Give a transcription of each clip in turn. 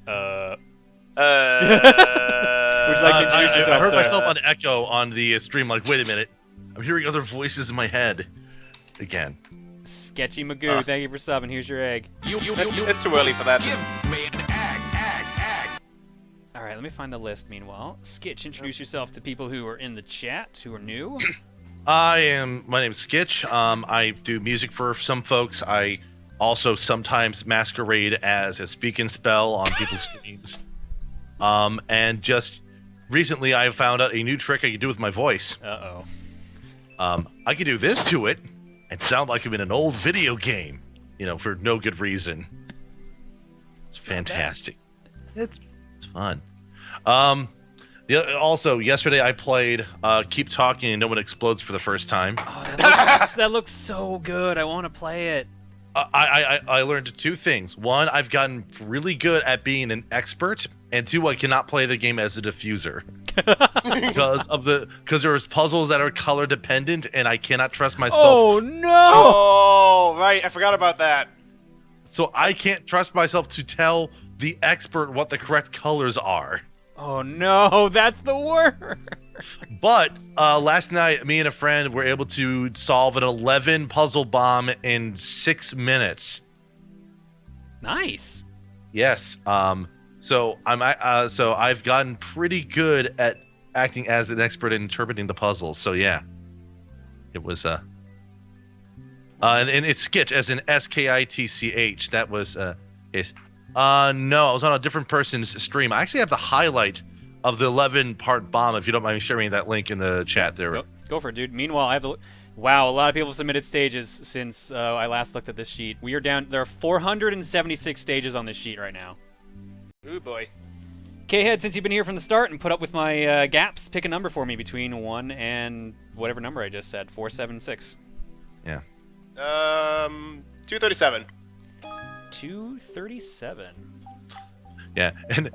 Uh. Would you like to introduce yourself, I heard sir? myself on echo on the stream, like, wait a minute. I'm hearing other voices in my head. Again. Sketchy Magoo, thank you for subbing. Here's your egg. It's too early for that. Alright, let me find the list meanwhile. Skitch, introduce yourself to people who are in the chat, who are new. My name's Skitch. I do music for some folks. I also sometimes masquerade as a speak and spell on people's streams. And just recently I found out a new trick I can do with my voice. Uh-oh. I can do this to it and sound like I'm in an old video game, for no good reason. It's fantastic. It's fun. Also, yesterday I played Keep Talking and No One Explodes for the first time. Oh, that looks so good. I want to play it. I learned two things. One, I've gotten really good at being an expert, and two, I cannot play the game as a diffuser because there's puzzles that are color dependent, and I cannot trust myself. Oh no! Oh, right, I forgot about that. So I can't trust myself to tell the expert what the correct colors are. Oh no, that's the worst. But last night, me and a friend were able to solve an 11 puzzle bomb in 6 minutes. Nice. Yes. So I've gotten pretty good at acting as an expert in interpreting the puzzles. So yeah, it was and it's Skitch as in Skitch. That was is no, I was on a different person's stream. I actually have the highlight of the 11-part bomb. If you don't mind me sharing that link in the chat there. Go for it, dude. Meanwhile, I have the. Wow, a lot of people have submitted stages since I last looked at this sheet. We are down. There are 476 stages on this sheet right now. Ooh boy. K-Head, since you've been here from the start and put up with my gaps, pick a number for me between 1 and whatever number I just said. 476. Yeah. 237. 237. Yeah, and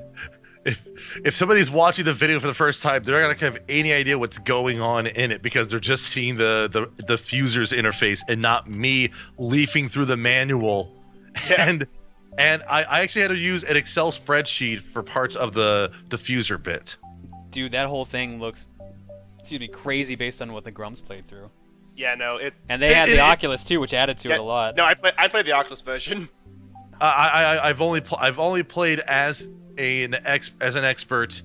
if somebody's watching the video for the first time, they're not gonna have any idea what's going on in it because they're just seeing the fuser's interface and not me leafing through the manual. Yeah. And I actually had to use an Excel spreadsheet for parts of the diffuser bit. Dude, that whole thing looks, crazy based on what the Grumps played through. Yeah, no, And they had the Oculus too, which added to it a lot. No, I played the Oculus version. I've only played as an expert,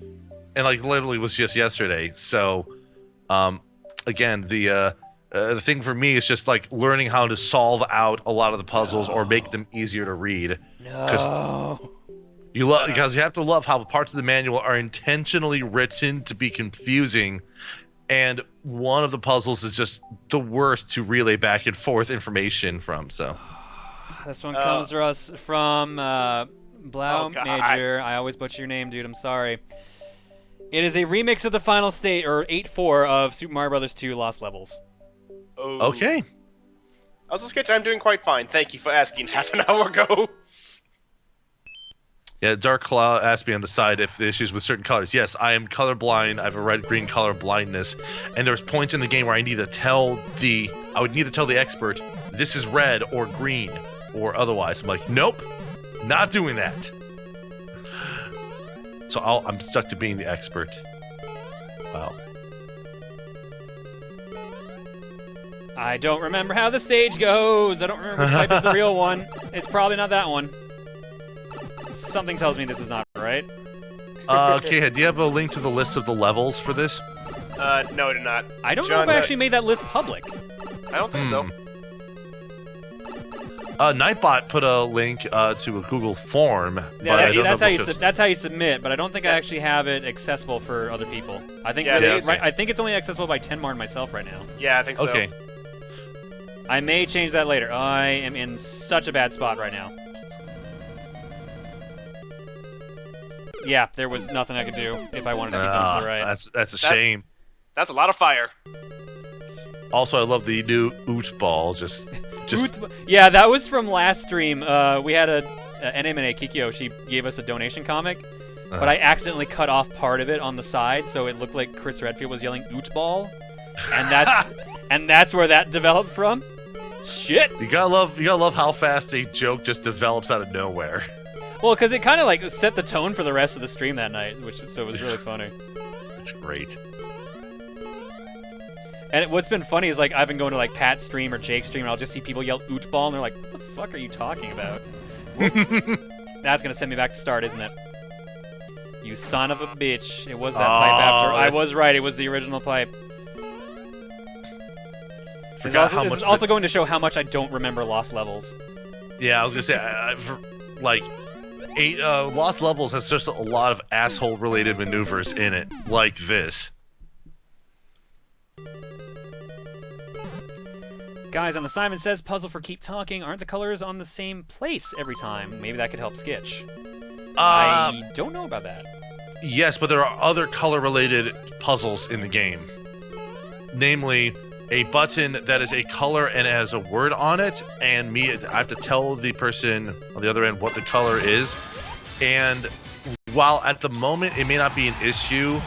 and like literally was just yesterday. So, again, the thing for me is just like learning how to solve out a lot of the puzzles or make them easier to read. No. Because you have to love how parts of the manual are intentionally written to be confusing, and one of the puzzles is just the worst to relay back and forth information from. So. This one comes to us from Blau Major. I always butcher your name, dude. I'm sorry. It is a remix of the final state, or 8-4, of Super Mario Bros. 2 Lost Levels. Oh. Okay. Also, Sketch, I'm doing quite fine. Thank you for asking half an hour ago. Yeah, Dark Claw asked me on the side if the issues with certain colors. Yes, I am colorblind. I have a red-green color blindness, and there's points in the game where I would need to tell the expert this is red or green or otherwise. I'm like, nope, not doing that. So I'm stuck to being the expert. Wow. I don't remember how the stage goes. I don't remember which type is the real one. It's probably not that one. Something tells me this is not right. Okay, do you have a link to the list of the levels for this? No, I do not. I don't know if I actually made that list public. I don't think so. Nightbot put a link to a Google form. Yeah, that's how you submit, but I don't think I actually have it accessible for other people. I think I think it's only accessible by Tenmar and myself right now. Yeah, I think so. Okay. I may change that later. I am in such a bad spot right now. Yeah, there was nothing I could do if I wanted to keep them to the right. That's a shame. That's a lot of fire. Also, I love the new Oot Ball. Yeah, that was from last stream. We had a NMNA Kikyo. She gave us a donation comic, but I accidentally cut off part of it on the side, so it looked like Chris Redfield was yelling Oot Ball, and that's where that developed from. Shit. You gotta love how fast a joke just develops out of nowhere. Well, because it kind of like set the tone for the rest of the stream that night, so it was really funny. It's great. And what's been funny is like I've been going to like Pat's stream or Jake's stream, and I'll just see people yell "oot ball," and they're like, "What the fuck are you talking about?" That's gonna send me back to start, isn't it? You son of a bitch! It was that pipe after. I was right. It was the original pipe. This is also going to show how much I don't remember Lost Levels. Yeah, I was gonna say, like, Lost Levels has just a lot of asshole-related maneuvers in it, like this. Guys, on the Simon Says puzzle for Keep Talking, aren't the colors on the same place every time? Maybe that could help Skitch. I don't know about that. Yes, but there are other color-related puzzles in the game. Namely, a button that is a color and it has a word on it, and I have to tell the person on the other end what the color is. And while at the moment it may not be an issue,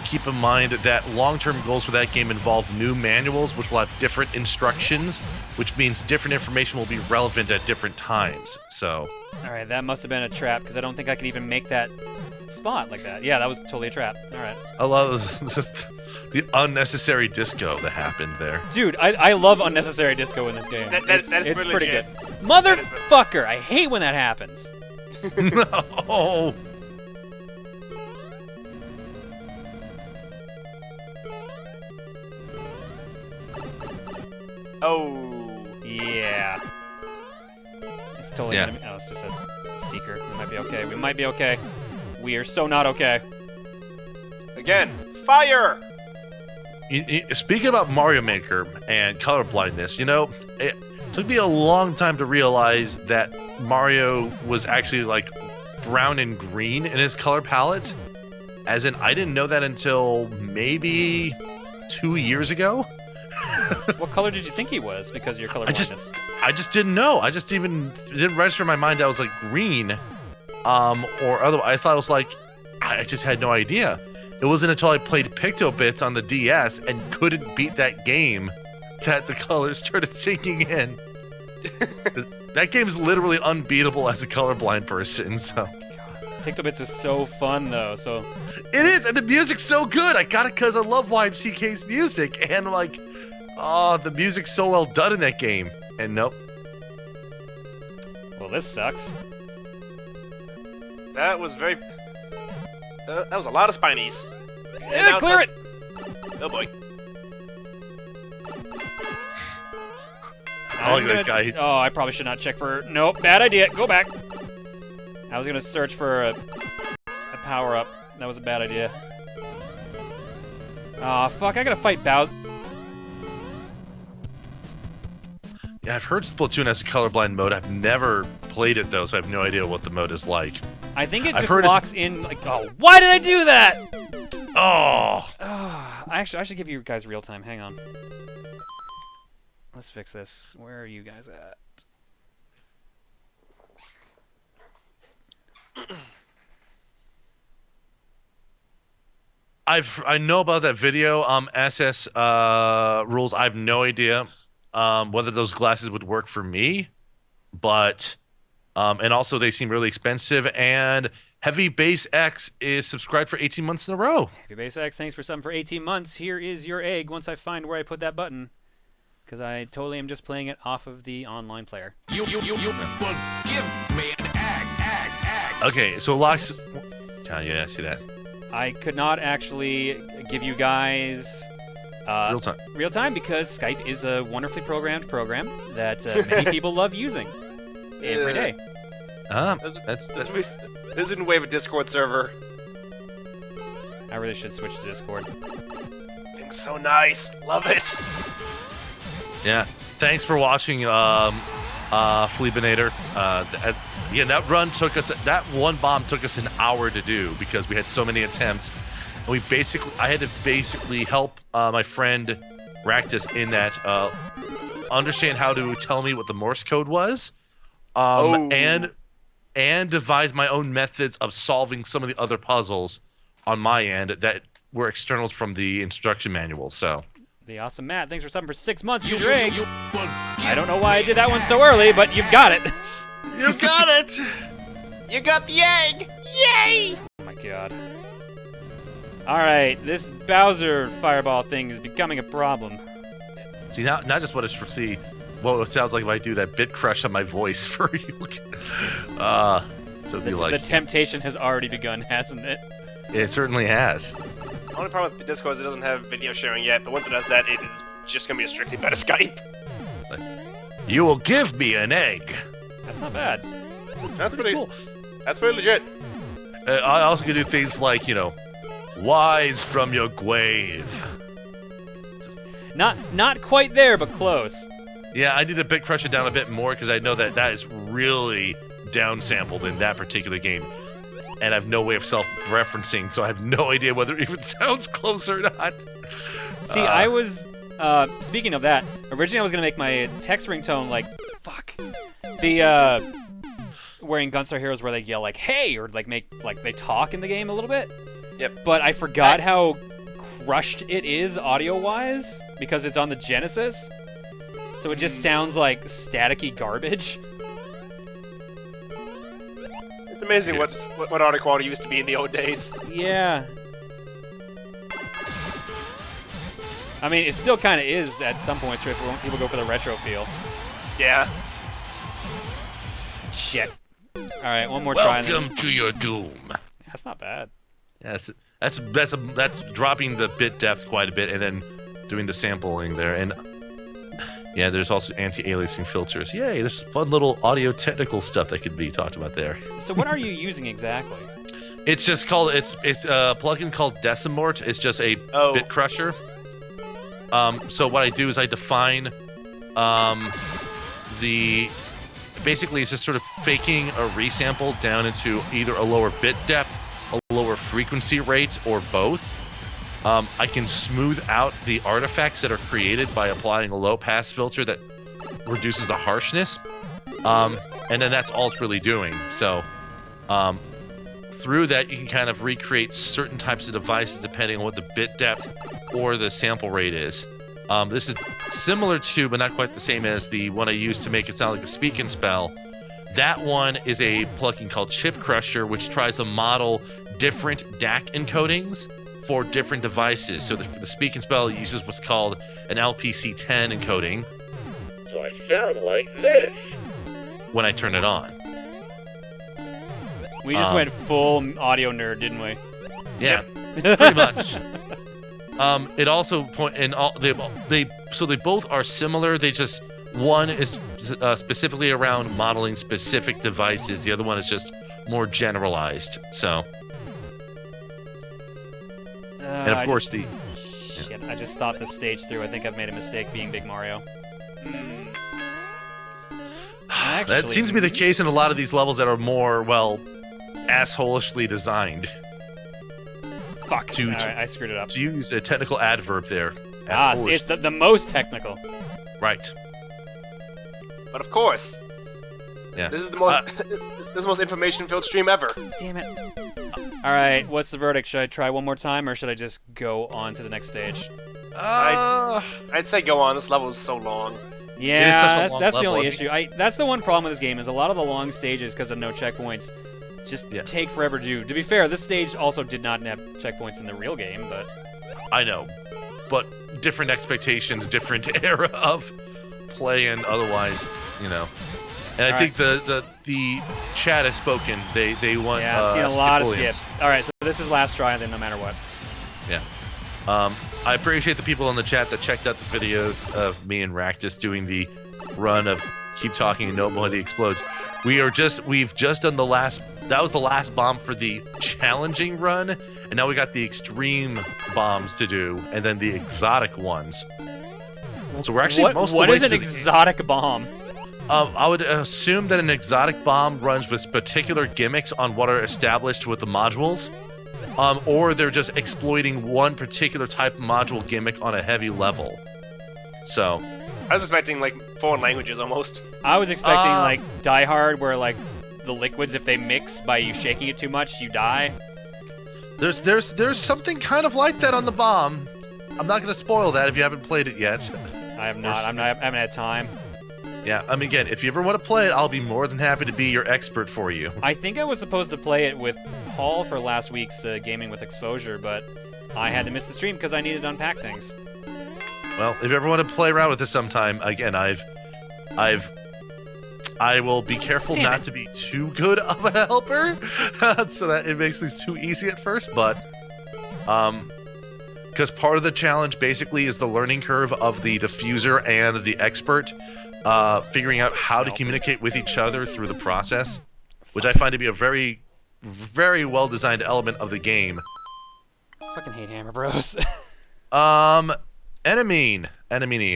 keep in mind that long-term goals for that game involve new manuals, which will have different instructions, which means different information will be relevant at different times. So, all right, that must have been a trap because I don't think I could even make that spot like that. Yeah, that was totally a trap. All right. I love just the unnecessary disco that happened there. Dude, I love unnecessary disco in this game. That's it's pretty good. Motherfucker! I hate when that happens. No. Oh. Yeah. It's totally enemy. Oh, it's just a seeker. We might be okay. We might be okay. We are so not okay. Again, fire! Speaking about Mario Maker and colorblindness, you know, it took me a long time to realize that Mario was actually like brown and green in his color palette. As in, I didn't know that until maybe 2 years ago. What color did you think he was because of your colorblindness? I just didn't know. I just didn't register in my mind that was like green, or otherwise. I thought it was like, I just had no idea. It wasn't until I played Pictobits on the DS and couldn't beat that game that the colors started sinking in. That game's literally unbeatable as a colorblind person. So. Pictobits was so fun though. So. It is, and the music's so good. I got it because I love YMCK's music, and like. Oh, the music's so well done in that game. And nope. Well, this sucks. That was very... that was a lot of spinies. Yeah, clear it! Oh, boy. I like that guy. Oh, I probably should not check for... Nope, bad idea. Go back. I was going to search for a power-up. That was a bad idea. Aw, fuck. I got to fight Bowser. Yeah, I've heard Splatoon has a colorblind mode. I've never played it though, so I have no idea what the mode is like. I think it just locks in like, oh, why did I do that? Oh. I should give you guys real time. Hang on. Let's fix this. Where are you guys at? I know about that video. SS rules. I have no idea. Whether those glasses would work for me, but and also they seem really expensive. And Heavy Base X is subscribed for 18 months in a row. Heavy Base X, thanks for something for 18 months. Here is your egg once I find where I put that button, because I totally am just playing it off of the online player. You give me an egg. Okay, so locks. Yeah, I see that. I could not actually give you guys. Real time because Skype is a wonderfully programmed program that many people love using every day. This isn't Wave a Discord server. I really should switch to Discord. Thing's so nice. Love it. Yeah. Thanks for watching, Fleabinator. That run took us. That one bomb took us an hour to do because we had so many attempts. And I had to basically help my friend Ractus in that understand how to tell me what the Morse code was, and devise my own methods of solving some of the other puzzles on my end that were externals from the instruction manual. So the awesome Matt, thanks for something for 6 months. Use your egg. I don't know why I did that one so early, but you've got it. You got it. You got the egg! Yay! Oh my god. Alright, this Bowser fireball thing is becoming a problem. See, now just want to see what it sounds like if I do that bit crush on my voice for you. So it'd be like... The temptation has already begun, hasn't it? It certainly has. The only problem with Discord is it doesn't have video sharing yet, but once it does that, it is just gonna be strictly better Skype. You will give me an egg. That's not bad. That's pretty cool. That's pretty legit. I also can do things like, you know... Wise from your grave. Not quite there, but close. Yeah, I need to bit crush it down a bit more because I know that is really downsampled in that particular game. And I have no way of self-referencing, so I have no idea whether it even sounds close or not. See, I was... speaking of that, originally I was going to make my text ringtone like... Fuck. The, wearing Gunstar Heroes where they yell like, hey! Or like they talk in the game a little bit. Yep. But I forgot how crushed it is audio-wise because it's on the Genesis. So it just sounds like staticky garbage. It's amazing what audio quality used to be in the old days. Yeah. I mean, it still kind of is at some points if people go for the retro feel. Yeah. Shit. All right, one more try. Welcome to your doom. That's not bad. Yeah, that's dropping the bit depth quite a bit and then doing the sampling there. And yeah, there's also anti-aliasing filters. Yay, there's fun little audio technical stuff that could be talked about there. So what are you using exactly? It's just called it's a plugin called Decimort. It's just a bit crusher. So what I do is I define basically it's just sort of faking a resample down into either a lower bit depth, a lower frequency rate, or both. I can smooth out the artifacts that are created by applying a low pass filter that reduces the harshness. And then that's all it's really doing. So through that, you can kind of recreate certain types of devices depending on what the bit depth or the sample rate is. This is similar to, but not quite the same as, the one I used to make it sound like a speak and spell. That one is a plugin called Chip Crusher, which tries to model different DAC encodings for different devices. So for the speak and spell, it uses what's called an LPC10 encoding. So I sound like this when I turn it on. We just went full audio nerd, didn't we? Yeah, pretty much. It also they both are similar. They just, one is specifically around modeling specific devices. The other one is just more generalized. And of course Shit, I just thought the stage through. I think I've made a mistake being Big Mario. Actually, that seems to be the case in a lot of these levels that are more, well, assholishly designed. Fuck. All right, I screwed it up. To use a technical adverb there. See, it's the most technical. Right. But of course. Yeah. This is the most this is the most information-filled stream ever. Damn it. All right, what's the verdict? Should I try one more time, or should I just go on to the next stage? I'd say go on. This level is so long. Yeah, that's the only issue. That's the one problem with this game, is a lot of the long stages, because of no checkpoints, just take forever to do. To be fair, this stage also did not have checkpoints in the real game, but... I know, but different expectations, different era of play, and otherwise, you know. And I think the chat has spoken. They want. Yeah, I've seen a lot of skips. All right, so this is last try, then no matter what. Yeah. I appreciate the people in the chat that checked out the video of me and Ractus doing the run of Keep Talking and Nobody Explodes. We've just done the last. That was the last bomb for the challenging run, and now we got the extreme bombs to do, and then the exotic ones. So we're actually most of the way What is an exotic bomb? I would assume that an exotic bomb runs with particular gimmicks on what are established with the modules, or they're just exploiting one particular type of module gimmick on a heavy level. So, I was expecting like foreign languages almost. I was expecting like Die Hard, where like the liquids, if they mix by you shaking it too much, you die. There's something kind of like that on the bomb. I'm not going to spoil that if you haven't played it yet. I have not. I haven't had time. Yeah, I mean, again, if you ever want to play it, I'll be more than happy to be your expert for you. I think I was supposed to play it with Paul for last week's Gaming with Exposure, but I had to miss the stream because I needed to unpack things. Well, if you ever want to play around with this sometime, again, I will be careful not to be too good of a helper, so that it makes things too easy at first, but, because part of the challenge basically is the learning curve of the diffuser and the expert, figuring out how to communicate with each other through the process, which I find to be a very, very well-designed element of the game. Fucking hate Hammer Bros. Enemy,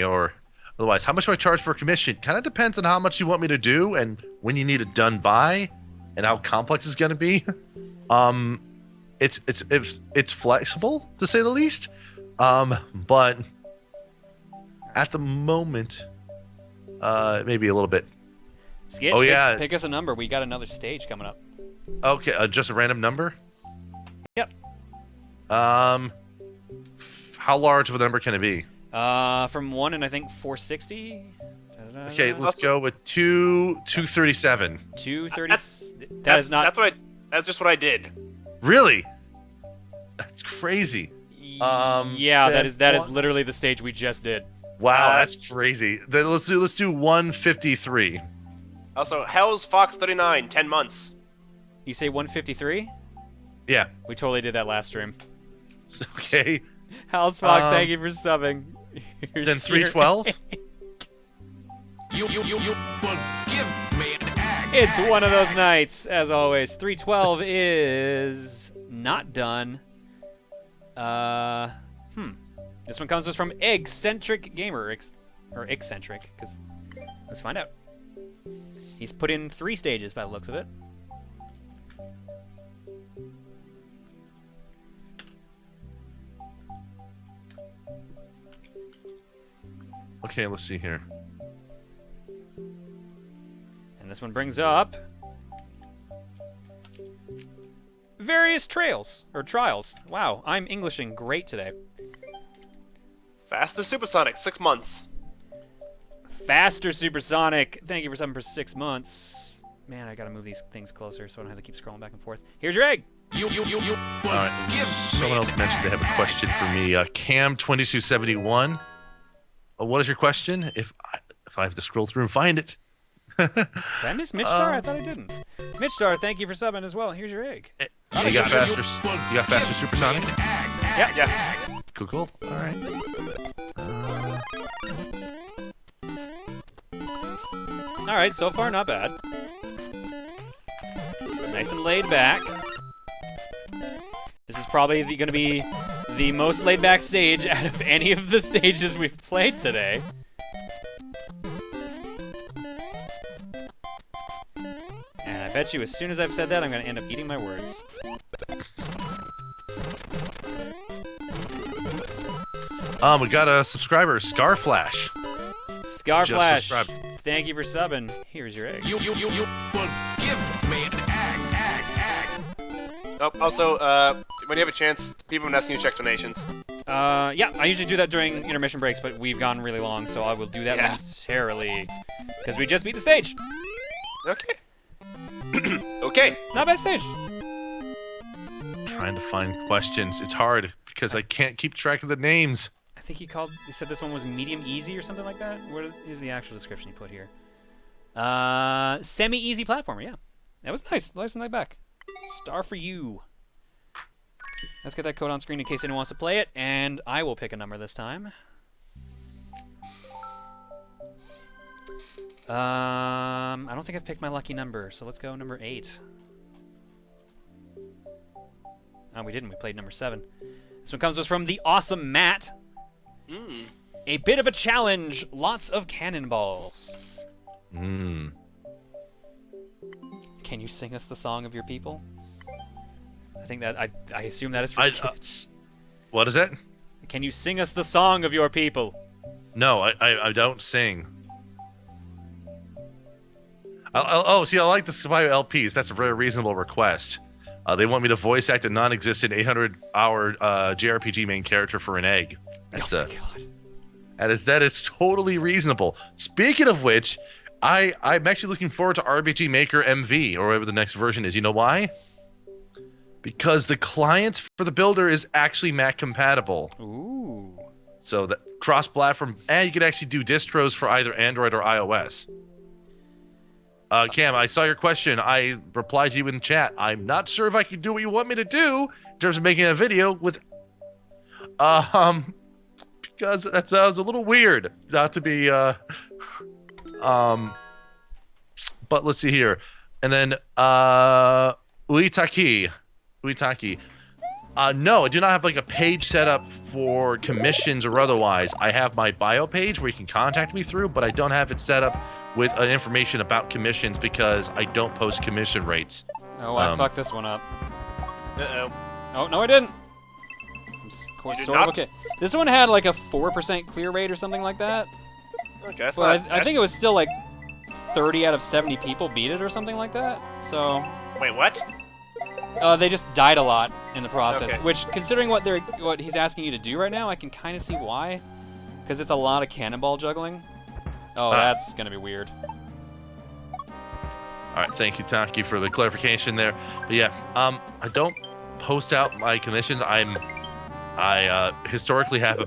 or otherwise, how much do I charge for commission? Kind of depends on how much you want me to do and when you need it done by, and how complex it's going to be. It's flexible to say the least, but at the moment, maybe a little bit. Skitch, pick us a number. We got another stage coming up. Okay, just a random number. Yep. How large of a number can it be? From 1 and I think 460. Okay, let's go with 237. 230. That's just what I did. Really? That's crazy. Yeah, that is literally the stage we just did. Wow, that's crazy. Then let's do 153. Also, Hell's Fox 39, 10 months. You say 153? Yeah. We totally did that last stream. Okay. Hell's Fox, thank you for subbing. Then 312. You give me an egg. It's one of those nights, as always. 312 is not done. This one comes to us from Eccentric Gamer, or Eccentric, because let's find out. He's put in 3 stages by the looks of it. Okay, let's see here. And this one brings up various trials. Wow, I'm Englishing great today. Faster Supersonic, 6 months. Faster Supersonic, thank you for subbing for 6 months. Man, I gotta move these things closer so I don't have to keep scrolling back and forth. Here's your egg. All right. Someone else mentioned they have a question for me. Cam2271. What is your question? If I have to scroll through and find it. Did I miss Mitchstar? I thought I didn't. Mitchstar, thank you for subbing as well. Here's your egg. You got faster Supersonic? Yeah. Cool. All right. All right, so far not bad. Nice and laid back. This is probably going to be the most laid back stage out of any of the stages we've played today. And I bet you as soon as I've said that, I'm going to end up eating my words. We got a subscriber, Scarflash. Scarflash, thank you for subbing. Here's your egg. You give me an egg. Oh, also, when you have a chance, people have been asking you to check donations. Yeah, I usually do that during intermission breaks, but we've gone really long, so I will do that momentarily. Because we just beat the stage. Okay. Okay. Not bad stage. Trying to find questions. It's hard because I can't keep track of the names. I think he said this one was medium easy or something like that. What is the actual description he put here? Semi-easy platformer, yeah. That was nice. Nice and laid back. Star for you. Let's get that code on screen in case anyone wants to play it, and I will pick a number this time. I don't think I've picked my lucky number, so let's go number 8. Oh, we didn't. We played number 7. This one comes to us from the awesome Matt. A bit of a challenge. Lots of cannonballs. Can you sing us the song of your people? I think that I assume that is for Skitch. What is it? Can you sing us the song of your people? No, I don't sing. See, I like the Spy LPs. That's a very reasonable request. They want me to voice act a non-existent 800-hour JRPG main character for an egg. That's oh my God. That is totally reasonable. Speaking of which, I'm actually looking forward to RPG Maker MV, or whatever the next version is. You know why? Because the client for the builder is actually Mac compatible. Ooh. So that cross-platform, and you can actually do distros for either Android or iOS. Cam, I saw your question. I replied to you in chat. I'm not sure if I can do what you want me to do in terms of making a video with, because that sounds a little weird. Not to be, but let's see here, and then Uitaki. No, I do not have like a page set up for commissions or otherwise. I have my bio page where you can contact me through, but I don't have it set up with information about commissions because I don't post commission rates. Oh, I fucked this one up. Uh-oh. Oh, no, I didn't. I'm did sort of not? okay. This one had like a 4% clear rate or something like that. Okay, that's But not... I think it was still like 30 out of 70 people beat it or something like that. So Wait, what? they just died a lot in the process. Okay. Which, considering what he's asking you to do right now, I can kind of see why. Because it's a lot of cannonball juggling. Oh, that's gonna be weird. All right, thank you, Taki, for the clarification there. But yeah, I don't post out my commissions. I historically have a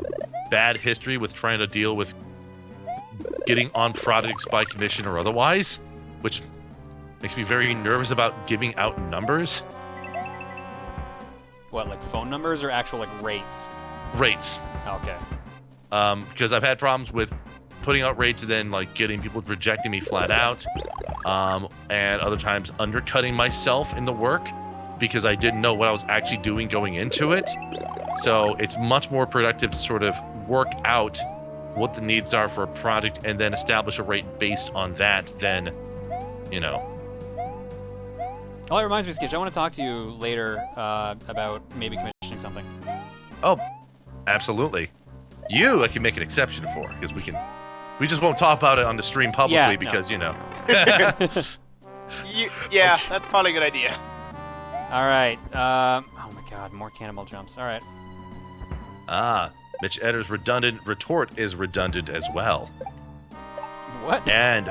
bad history with trying to deal with getting on products by commission or otherwise, which makes me very nervous about giving out numbers. What, like phone numbers or actual like rates? Rates. Okay. Because I've had problems with putting out rates and then like getting people rejecting me flat out, and other times undercutting myself in the work because I didn't know what I was actually doing going into it. So it's much more productive to sort of work out what the needs are for a product and then establish a rate based on that than, you know. Oh, that reminds me, Skitch, I want to talk to you later about maybe commissioning something. Oh, absolutely. I can make an exception for, because we just won't talk about it on the stream publicly Yeah, no. because, you know. Yeah, that's probably a good idea. All right. Oh my God, more cannonball jumps. All right. Mitch Edder's redundant retort is redundant as well. What? And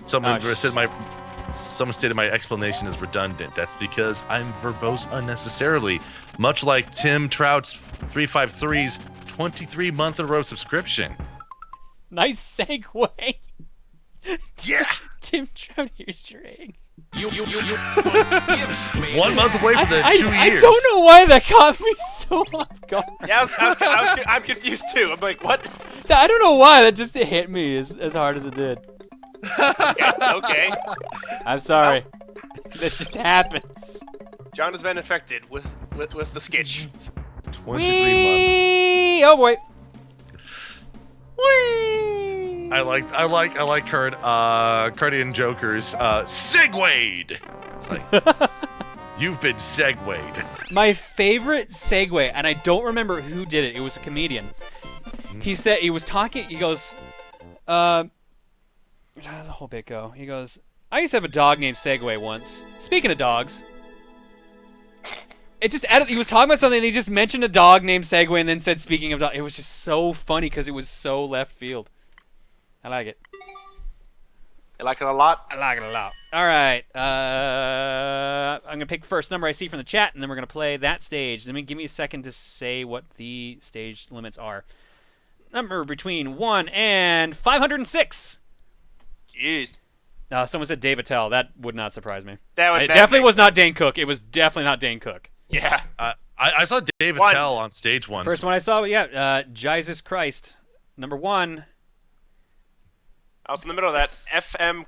someone Oh, stated my explanation is redundant. That's because I'm verbose unnecessarily, much like Tim Trout's 353's 23-month-in-a-row subscription. Nice segue. Yeah! Tim Trout, here's your egg. 1 month away from the 2 years. I don't know why that caught me so off guard. Yeah, I'm confused too. I'm like, what? I don't know why that just hit me as hard as it did. Okay. I'm sorry. That just happens. John has been infected with the sketch. 23 months. Whee! Oh boy. Whee! I like Cardian Joker's segued. It's like you've been segued. My favorite segue, and I don't remember who did it. It was a comedian. He said he was talking. He goes, how did the whole bit go? He goes, I used to have a dog named Segway once. Speaking of dogs, it just added. He was talking about something, and he just mentioned a dog named Segway, and then said, "Speaking of dog." It was just so funny because it was so left field. I like it. I like it a lot. I like it a lot. All right. I'm going to pick the first number I see from the chat, and then we're going to play that stage. Let me give me a second to say what the stage limits are. Number between 1 and 506. Jeez. Someone said Dave Attell. That would not surprise me. That It definitely was not Dane Cook. It was definitely not Dane Cook. Yeah. I saw Dave One. Attell on stage once. First one I saw, Jesus Christ. Number 1. I was in the middle of that. FM.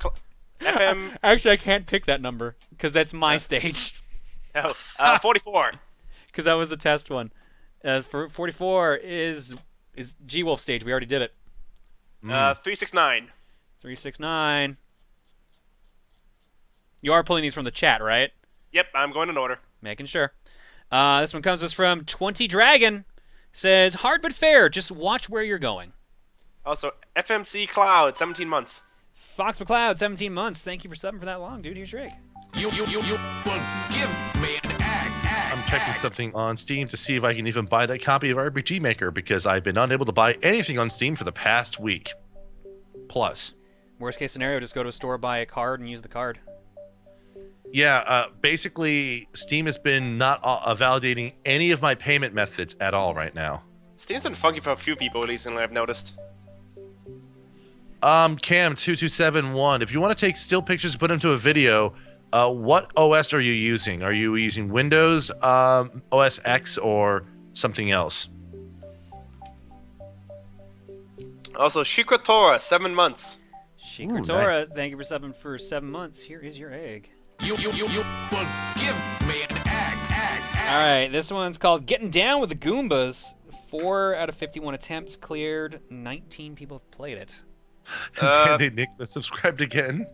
Actually, I can't pick that number because that's my stage. Oh, 44. Because that was the test one. For 44 is G-Wolf stage. We already did it. 369. 369. You are pulling these from the chat, right? Yep, I'm going in order. Making sure. This one comes to us from 20 Dragon. Says, hard but fair. Just watch where you're going. Also, FMC Cloud, 17 months. Fox McCloud, 17 months. Thank you for subbing for that long, dude. Here's your egg. You give me an egg. I'm checking something on Steam to see if I can even buy that copy of RPG Maker because I've been unable to buy anything on Steam for the past week. Plus. Worst case scenario, just go to a store, buy a card, and use the card. Yeah, basically, Steam has been not validating any of my payment methods at all right now. Steam's been funky for a few people recently, I've noticed. Cam2271, if you want to take still pictures and put them to a video, what OS are you using? Are you using Windows, OS X, or something else? Also, Shikra 7 months. Shikra, thank you for subbing for 7 months. Here is your egg. You will give me an egg. All right, this one's called Getting Down with the Goombas. 4 out of 51 attempts cleared. 19 people have played it. Nick subscribed again.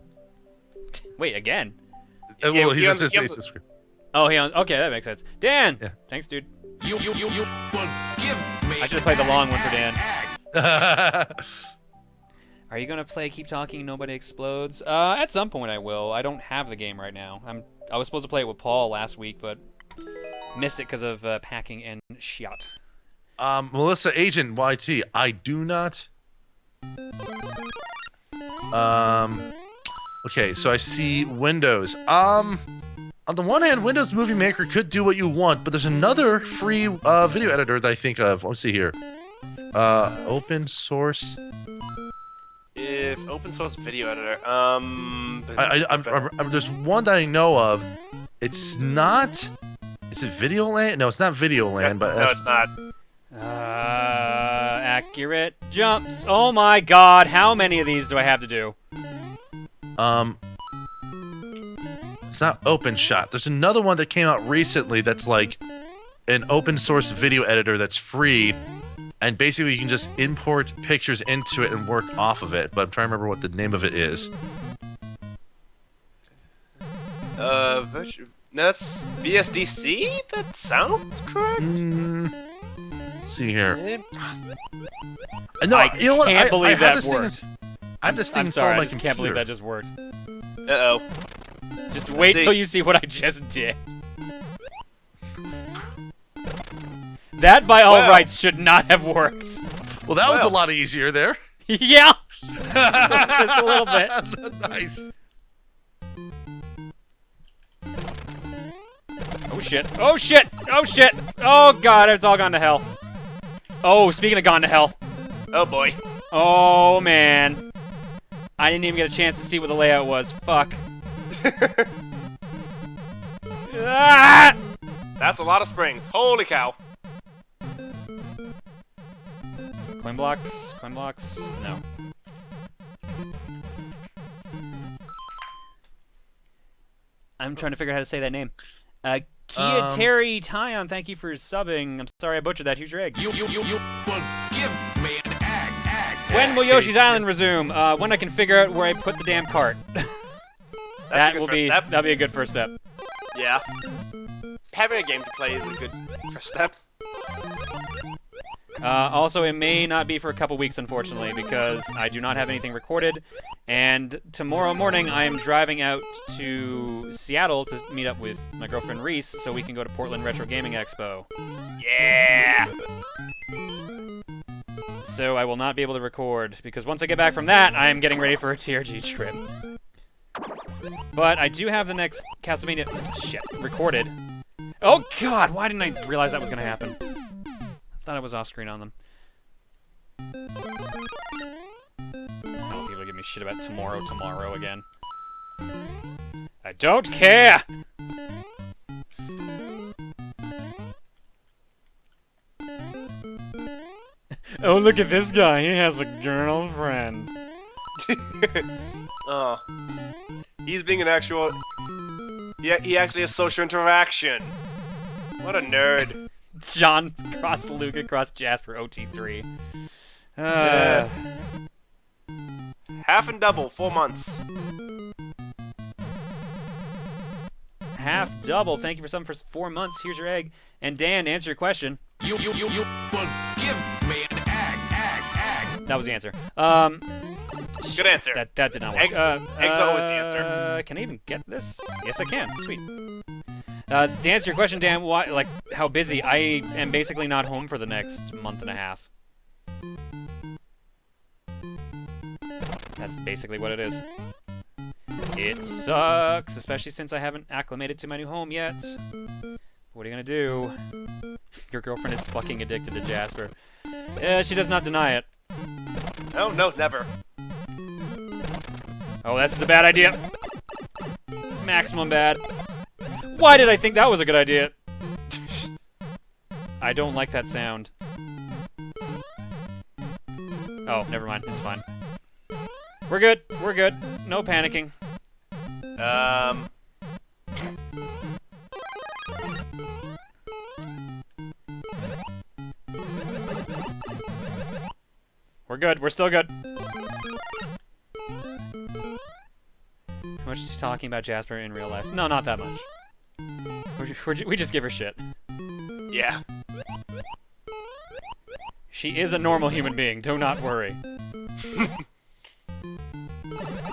Wait, again? Well, he just says subscribe. Oh, okay, that makes sense. Dan! Yeah. Thanks, dude. You will give me I should have played the long one for Dan. Yeah, Are you gonna play Keep Talking Nobody Explodes? At some point I will. I don't have the game right now. I was supposed to play it with Paul last week, but missed it because of packing and shot. Melissa Agent YT, I do not. Okay, so I see Windows. On the one hand, Windows Movie Maker could do what you want, but there's another free video editor that I think of. Let's see here. Open source. If open source video editor, there's one that I know of. It's not. Is it Videoland? No, it's not Videoland, but no, it's not. Accurate jumps. Oh my god, how many of these do I have to do? It's not OpenShot. There's another one that came out recently that's like an open source video editor that's free, and basically you can just import pictures into it and work off of it. But I'm trying to remember what the name of it is. That's VSDC? That sounds correct? Let's see here. No, I you know what? can't believe I have that this thing worked. I have this thing I'm installed sorry, on I my just computer. can't believe that just worked. Uh-oh. Just wait see. till you see what I just did. That, by all Well. rights, should not have worked. Well, that was a Well. lot easier there. Yeah! Just a little bit. Nice. Oh shit. Oh shit! Oh shit! Oh god, it's all gone to hell. Oh, speaking of gone to hell. Oh boy. Oh man. I didn't even get a chance to see what the layout was. Fuck. Ah! That's a lot of springs. Holy cow. Coin blocks? Coin blocks? No. I'm trying to figure out how to say that name. Kia Terry Tyon, thank you for subbing. I'm sorry I butchered that. Here's your egg. You will give me an egg. When will Yoshi's Island resume? When I can figure out where I put the damn cart. That's a good first step. That'll be a good first step. Yeah. Having a game to play is a good first step. Also, it may not be for a couple weeks, unfortunately, because I do not have anything recorded. And tomorrow morning, I am driving out to Seattle to meet up with my girlfriend Reese so we can go to Portland Retro Gaming Expo. Yeah. So I will not be able to record, because once I get back from that, I am getting ready for a TRG trip. But I do have the next Castlevania recorded. Oh god, why didn't I realize that was going to happen? I thought I was off screen on them. I don't want people to give me shit about tomorrow again. I don't care! Oh, look at this guy. He has a girlfriend. Oh. He's being an actual... Yeah, he actually has social interaction. What a nerd. John cross Luca cross Jasper OT3. Half and double, 4 months. Half double. Thank you for something for 4 months. Here's your egg. And Dan, to answer your question. You will give me an egg. That was the answer. Good answer. That did not work. Eggs are always the answer. Can I even get this? Yes, I can. Sweet. To answer your question, Dan, why, like, how busy? I am basically not home for the next month and a half. That's basically what it is. It sucks, especially since I haven't acclimated to my new home yet. What are you gonna do? Your girlfriend is fucking addicted to Jasper. She does not deny it. Oh, no, never. Oh, this is a bad idea. Maximum bad. Why did I think that was a good idea? I don't like that sound. Oh, never mind. It's fine. We're good. We're good. No panicking. We're good. We're still good. How much is she talking about Jasper in real life? No, not that much. We just give her shit. Yeah. She is a normal human being. Do not worry.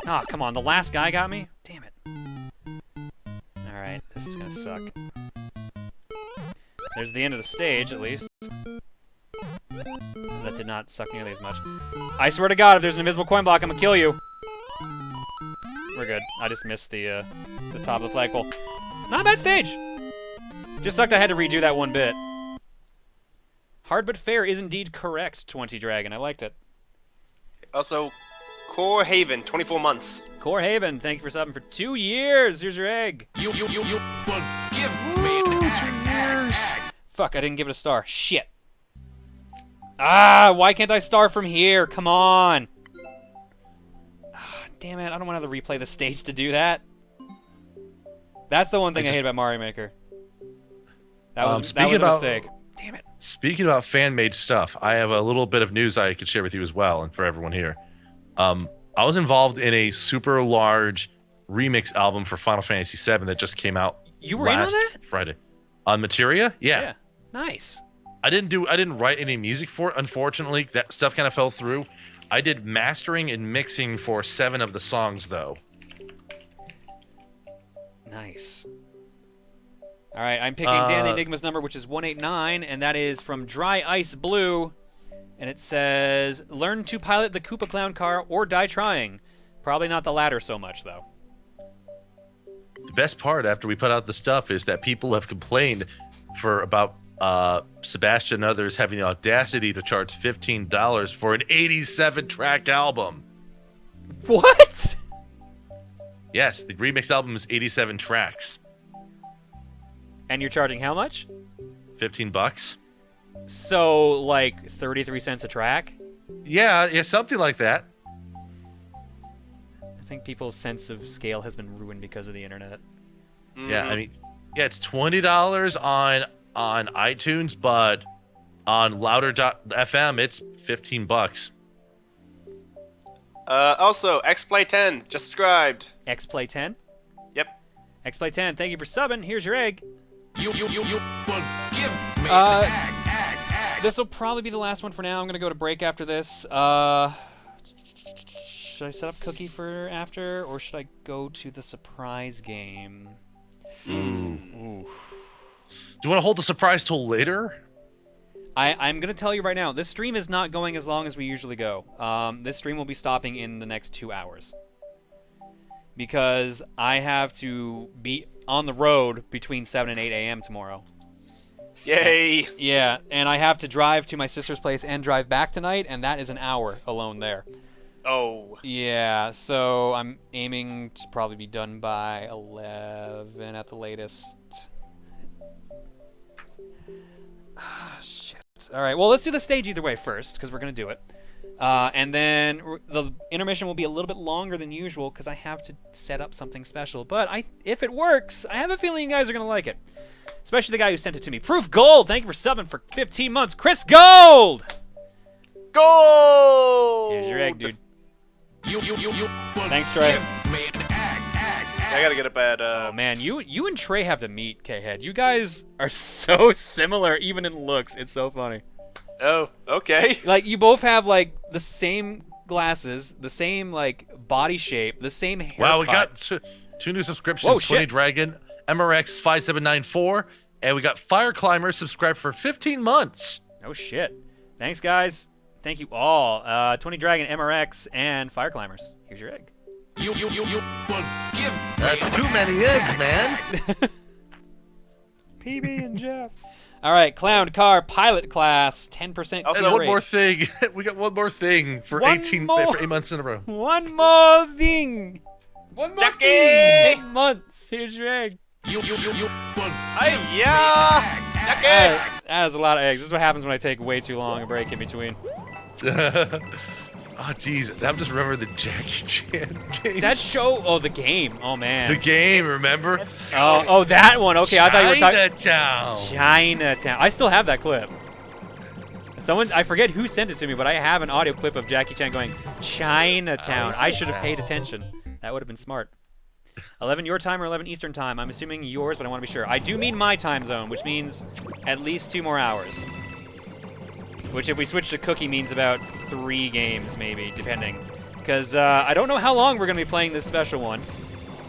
Ah, come on. The last guy got me? Damn it. Alright, this is gonna suck. There's the end of the stage, at least. That did not suck nearly as much. I swear to God, if there's an invisible coin block, I'm gonna kill you. We're good. I just missed the top of the flagpole. Not a bad stage! Just sucked I had to redo that one bit. Hard but fair is indeed correct, 20 Dragon. I liked it. Also, Core Haven, 24 months. Core Haven, thank you for subbing for 2 years. Here's your egg. You will give me an egg. Fuck, I didn't give it a star. Shit. Ah, why can't I star from here? Come on. Ah, damn it, I don't want to have to replay the stage to do that. That's the one thing I hate about Mario Maker. That was a mistake. Damn it. Speaking about fan-made stuff, I have a little bit of news I could share with you as well, and for everyone here. I was involved in a super large remix album for Final Fantasy VII that just came out. You were in on that? Friday. On Materia? Yeah. Nice. I didn't write any music for it, unfortunately. That stuff kind of fell through. I did mastering and mixing for 7 of the songs, though. Nice. All right, I'm picking Dan the Enigma's number, which is 189, and that is from Dry Ice Blue. And it says, learn to pilot the Koopa Clown car or die trying. Probably not the latter so much, though. The best part after we put out the stuff is that people have complained for about Sebastian and others having the audacity to charge $15 for an 87-track album. What? Yes, the remix album is 87 tracks. And you're charging how much? $15. So, like, 33 cents a track? Yeah, something like that. I think people's sense of scale has been ruined because of the internet. Mm-hmm. Yeah, I mean, yeah, it's $20 on iTunes, but on louder.fm it's $15. Also, XPlay 10 just subscribed. XPlay 10? Yep. XPlay 10, thank you for subbing. Here's your egg. You will give me an egg. This will probably be the last one for now. I'm going to go to break after this. Should I set up Cookie for after, or should I go to the surprise game? Ooh. Do you want to hold the surprise till later? I'm going to tell you right now, this stream is not going as long as we usually go. This stream will be stopping in the next 2 hours. Because I have to be on the road between 7 and 8 a.m. tomorrow. Yay! Yeah, and I have to drive to my sister's place and drive back tonight, and that is an hour alone there. Oh. Yeah, so I'm aiming to probably be done by 11 at the latest. Shit. All right, well, let's do the stage either way first, because we're going to do it. And then the intermission will be a little bit longer than usual, because I have to set up something special. But if it works, I have a feeling you guys are going to like it. Especially the guy who sent it to me. Proof Gold, thank you for subbing for 15 months. Chris Gold! Gold! Here's your egg, dude. You Thanks, Trey. give me an egg. I gotta get a bad, Oh, man, you and Trey have to meet, K-Head. You guys are so similar, even in looks. It's so funny. Oh, okay. Like, you both have, like, the same glasses, the same, like, body shape, the same haircut. Wow, we got two new subscriptions. Whoa, 20 shit. Dragon MRX5794, and we got Fire Climber subscribed for 15 months. Oh shit! Thanks, guys. Thank you all. 20 Dragon, MRX, and Fire Climbers. Here's your egg. You give. That's too many eggs, man. PB and Jeff. All right, Clown Car Pilot Class, 10% Also, And one rate. more thing. We got one more thing for One 8 more. months in a row. One more thing. One more Jackie! 8 months. Here's your egg. Yeah! Jackie! That is a lot of eggs. This is what happens when I take way too long a break in between. Oh, jeez. I'm just remembering the Jackie Chan game. That show. Oh, the game. Oh man. The game, remember? Oh, that one. Okay, I thought you were talking. Chinatown. Chinatown. I still have that clip. Someone, I forget who sent it to me, but I have an audio clip of Jackie Chan going, Chinatown. I should have paid attention. That would have been smart. 11 your time or 11 Eastern time? I'm assuming yours, but I want to be sure. I do mean my time zone, which means at least 2 more hours. Which, if we switch to Cookie, means about 3 games, maybe, depending. Because I don't know how long we're going to be playing this special one,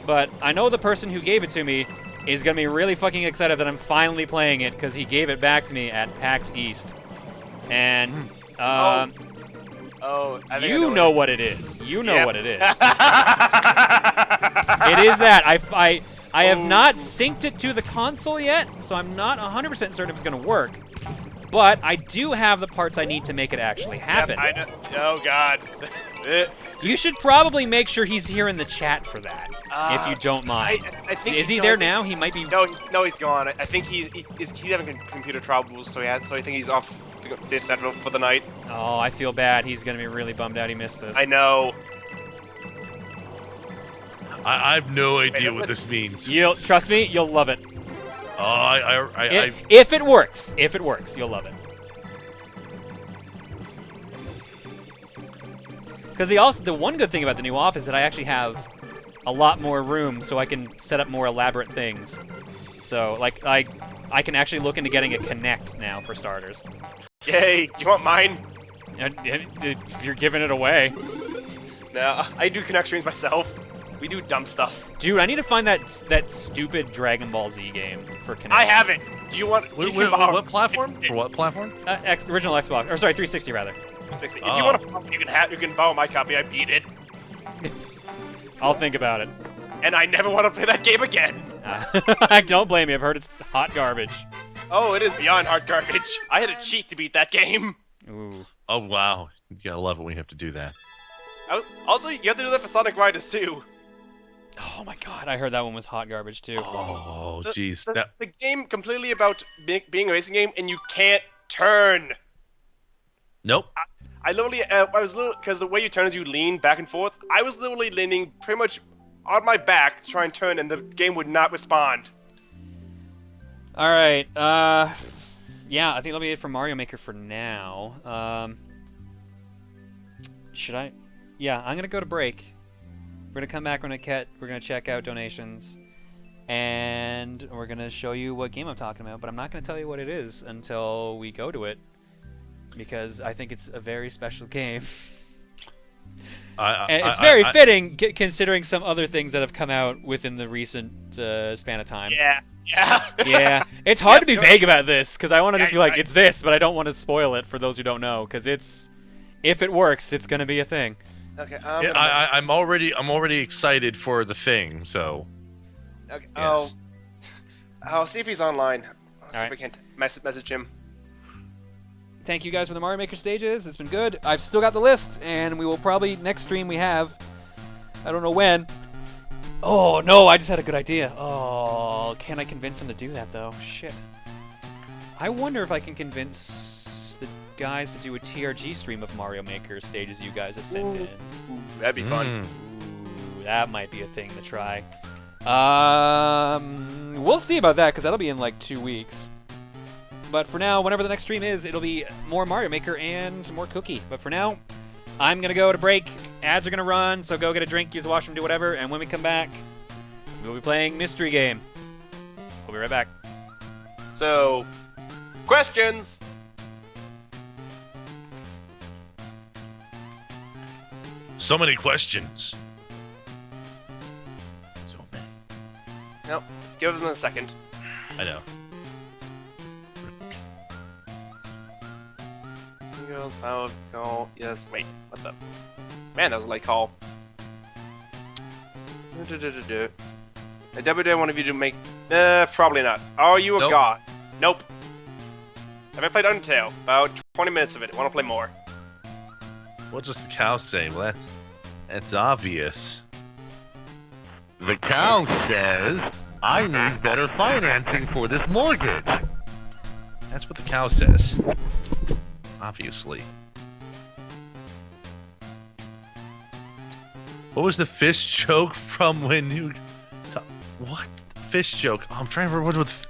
but I know the person who gave it to me is going to be really fucking excited that I'm finally playing it, because he gave it back to me at PAX East. And, I think you I know what it is. You know Yep. what it is. It is that. I have not synced it to the console yet, so I'm not 100% certain if it's going to work. But I do have the parts I need to make it actually happen. Yep, I know. Oh, God. You should probably make sure he's here in the chat for that, if you don't mind. I think Is he's he there going- now? He might be... No, he's gone. I think he's having computer troubles, so I think he's off for the night. Oh, I feel bad. He's going to be really bummed out he missed this. I know. I have no idea what this means. You'll trust me, you'll love it. Oh, If it works, you'll love it. Because the one good thing about the new office is that I actually have a lot more room, so I can set up more elaborate things. So, like, I can actually look into getting a Kinect now, for starters. Yay! Do you want mine? If you're giving it away. No, I do Connect streams myself. We do dumb stuff. Dude, I need to find that stupid Dragon Ball Z game for Kinect. I have it. Do you want? What, you can borrow what platform? it. For what platform? Original Xbox, or sorry, 360 rather. 360. If Oh. you want to, you can borrow my copy. I beat it, I'll think about it. and I never want to play that game again. I don't blame you. I've heard it's hot garbage. Oh, it is beyond hard garbage. I had to cheat to beat that game. Ooh. Oh, wow. You gotta love it when you have to do that. Also, you have to do that for Sonic Riders too. Oh my god, I heard that one was hot garbage too. Oh, The- jeez. The game completely about being a racing game, and you can't turn. Nope. I literally, because the way you turn is you lean back and forth. I was literally leaning pretty much on my back to try and turn, and the game would not respond. All right. Yeah, I think that'll be it for Mario Maker for now. Should I? Yeah, I'm gonna go to break. We're gonna come back. We're gonna check out donations, and we're gonna show you what game I'm talking about. But I'm not gonna tell you what it is until we go to it, because I think it's a very special game. And it's very fitting, considering some other things that have come out within the recent span of time. Yeah. Yeah, it's hard to be no, vague about this, because I want to just be like, right. it's this, but I don't want to spoil it for those who don't know, because if it works, it's gonna be a thing. Okay. Yeah, I'm already excited for the thing. So. Okay. Yes. I'll see if he's online. I'll see Alright. if we can message him. Thank you guys for the Mario Maker stages. It's been good. I've still got the list, and we will probably next stream we have. I don't know when. Oh no! I just had a good idea. Oh, can I convince him to do that though? Shit. I wonder if I can convince the guys to do a TRG stream of Mario Maker stages you guys have sent in. Ooh, that'd be fun. Ooh, that might be a thing to try. We'll see about that, because that'll be in like 2 weeks. But for now, whenever the next stream is, it'll be more Mario Maker and more Cookie. But for now, I'm going to go to break. Ads are going to run, so go get a drink, use the washroom, do whatever. And when we come back, we'll be playing Mystery Game. We'll be right back. So, questions. So many questions. So many. No. Give them a second. I know. Girls, power, call. Yes. Wait. What the? Man, that was a late call. I doubt one of you to make. Probably not. Are you a Nope. god? Nope. Have I played Undertale? About 20 minutes of it. Want to play more? What does the cow say? Well, that's obvious. The cow says, I need better financing for this mortgage. That's what the cow says. Obviously. What was the fish joke from when you... What? Fish joke? Oh, I'm trying to remember what...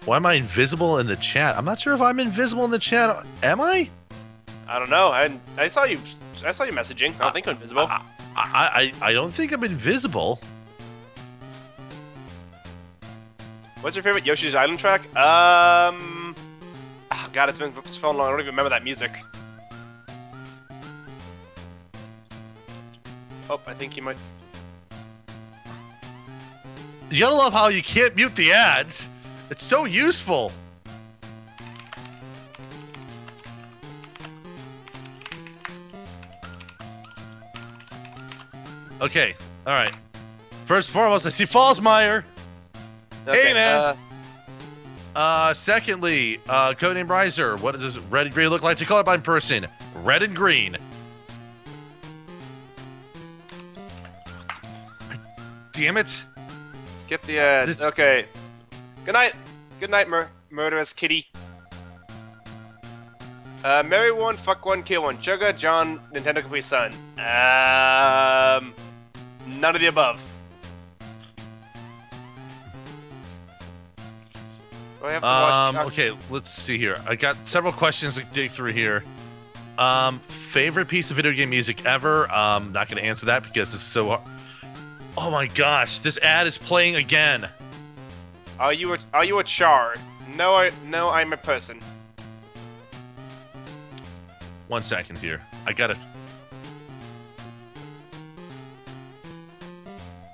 Why am I invisible in the chat? I'm not sure if I'm invisible in the chat. Am I? I don't know. I saw you. I saw you messaging. I don't think I'm invisible. I don't think I'm invisible. What's your favorite Yoshi's Island track? Oh God, it's been so long. I don't even remember that music. Oh, I think he might. You gotta love how you can't mute the ads. It's so useful. Okay, all right. First and foremost, I see Fallsmeyer. Okay, Hey, man. Secondly, Codename Riser. What does red and green look like to colorblind person? Red and green. Damn it. skip the ads. This- Okay. Good night. Good night, murderous kitty. Marry one, fuck one, kill one. Chugga, John, Nintendo Capri Sun. None of the above. Do I have to watch? Okay, let's see here. I got several questions to dig through here. Favorite piece of video game music ever? Not gonna answer that because it's so hard. Oh my gosh, this ad is playing again. Are you a char? No, I'm a person. 1 second here. I gotta.